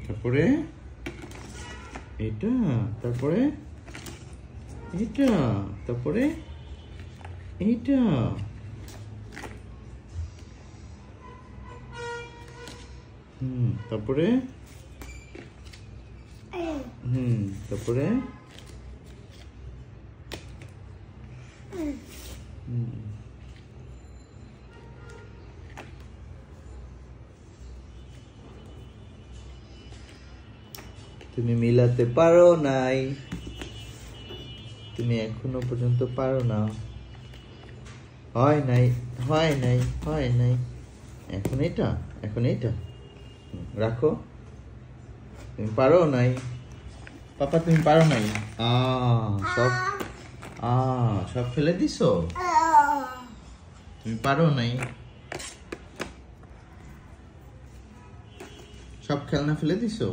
তারপরে এটা, তারপরে এটা, তারপরে এইটা, তারপরে তারপরে তুমি মিলাতে পারো নাই, তুমি এখনো পর্যন্ত পারো না, হয় নাই হয় নাই হয় নাই। এখন এটা, এখন এটা রাখো। তুমি পারো নাই পাপা, তুমি পারো নাই। সব সব ফেলে দিছো, তুমি পারো নাই। সব খেলনা ফেলে দিছো।